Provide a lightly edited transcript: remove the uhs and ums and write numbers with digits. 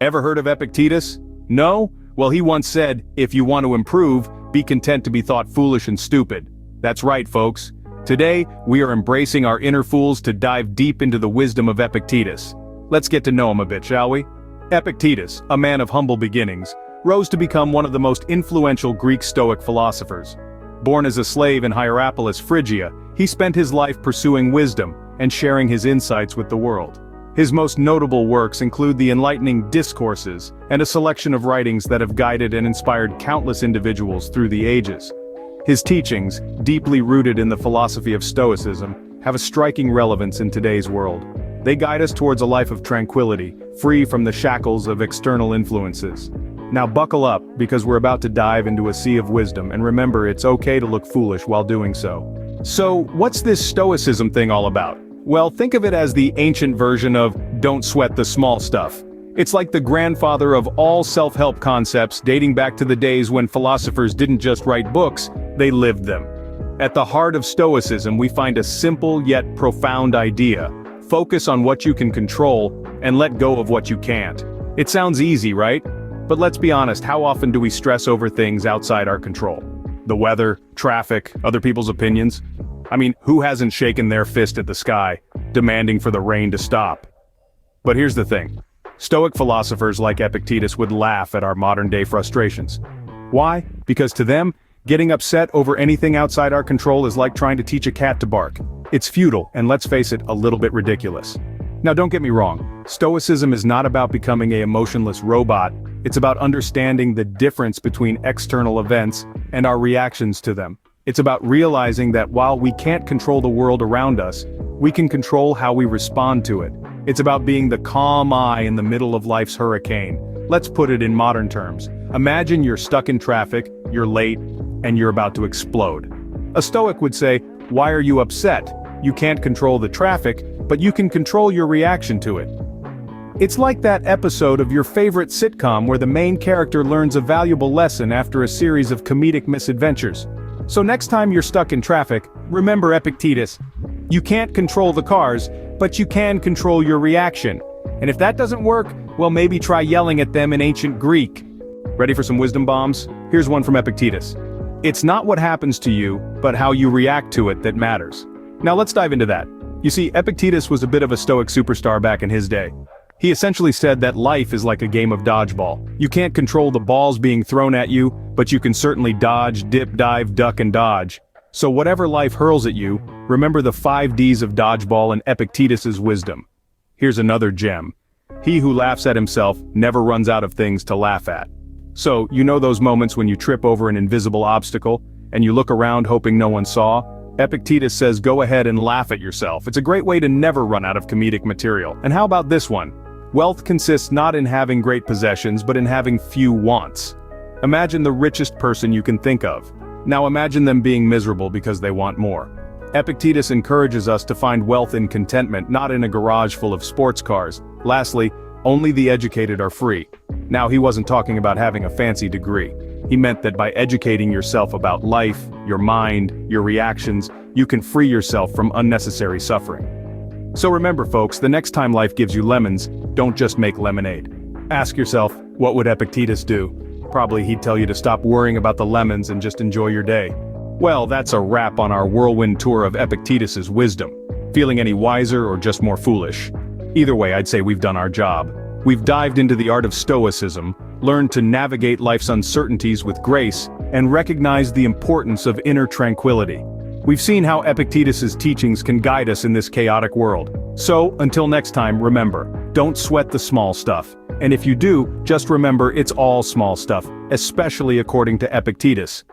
Ever heard of Epictetus? No? Well, he once said, if you want to improve, be content to be thought foolish and stupid. That's right, folks. Today, we are embracing our inner fools to dive deep into the wisdom of Epictetus. Let's get to know him a bit, shall we? Epictetus, a man of humble beginnings, rose to become one of the most influential Greek Stoic philosophers. Born as a slave in Hierapolis, Phrygia, he spent his life pursuing wisdom and sharing his insights with the world. His most notable works include the enlightening Discourses and a selection of writings that have guided and inspired countless individuals through the ages. His teachings, deeply rooted in the philosophy of Stoicism, have a striking relevance in today's world. They guide us towards a life of tranquility, free from the shackles of external influences. Now buckle up, because we're about to dive into a sea of wisdom, and remember, it's okay to look foolish while doing so. So, what's this Stoicism thing all about? Well, think of it as the ancient version of don't sweat the small stuff. It's like the grandfather of all self-help concepts, dating back to the days when philosophers didn't just write books, they lived them. At the heart of Stoicism, we find a simple yet profound idea. Focus on what you can control, and let go of what you can't. It sounds easy, right? But let's be honest, how often do we stress over things outside our control? The weather, traffic, other people's opinions? I mean, who hasn't shaken their fist at the sky, demanding for the rain to stop? But here's the thing. Stoic philosophers like Epictetus would laugh at our modern-day frustrations. Why? Because to them, getting upset over anything outside our control is like trying to teach a cat to bark. It's futile, and let's face it, a little bit ridiculous. Now don't get me wrong, Stoicism is not about becoming an emotionless robot, it's about understanding the difference between external events and our reactions to them. It's about realizing that while we can't control the world around us, we can control how we respond to it. It's about being the calm eye in the middle of life's hurricane. Let's put it in modern terms. Imagine you're stuck in traffic, you're late, and you're about to explode. A Stoic would say, why are you upset? You can't control the traffic, but you can control your reaction to it. It's like that episode of your favorite sitcom where the main character learns a valuable lesson after a series of comedic misadventures. So next time you're stuck in traffic, remember Epictetus. You can't control the cars, but you can control your reaction. And if that doesn't work, well, maybe try yelling at them in ancient Greek. Ready for some wisdom bombs? Here's one from Epictetus. It's not what happens to you, but how you react to it that matters. Now let's dive into that. You see, Epictetus was a bit of a Stoic superstar back in his day. He essentially said that life is like a game of dodgeball. You can't control the balls being thrown at you, but you can certainly dodge, dip, dive, duck, and dodge. So whatever life hurls at you, remember the 5 Ds of dodgeball and Epictetus's wisdom. Here's another gem. He who laughs at himself never runs out of things to laugh at. So, you know those moments when you trip over an invisible obstacle, and you look around hoping no one saw? Epictetus says go ahead and laugh at yourself. It's a great way to never run out of comedic material. And how about this one? Wealth consists not in having great possessions, but in having few wants. Imagine the richest person you can think of. Now imagine them being miserable because they want more. Epictetus encourages us to find wealth in contentment, not in a garage full of sports cars. Lastly, only the educated are free. Now he wasn't talking about having a fancy degree. He meant that by educating yourself about life, your mind, your reactions, you can free yourself from unnecessary suffering. So remember folks, the next time life gives you lemons, don't just make lemonade. Ask yourself, what would Epictetus do? Probably he'd tell you to stop worrying about the lemons and just enjoy your day. Well, that's a wrap on our whirlwind tour of Epictetus's wisdom. Feeling any wiser or just more foolish? Either way, I'd say we've done our job. We've dived into the art of Stoicism, learned to navigate life's uncertainties with grace, and recognized the importance of inner tranquility. We've seen how Epictetus's teachings can guide us in this chaotic world. So, until next time, remember, don't sweat the small stuff. And if you do, just remember it's all small stuff, especially according to Epictetus.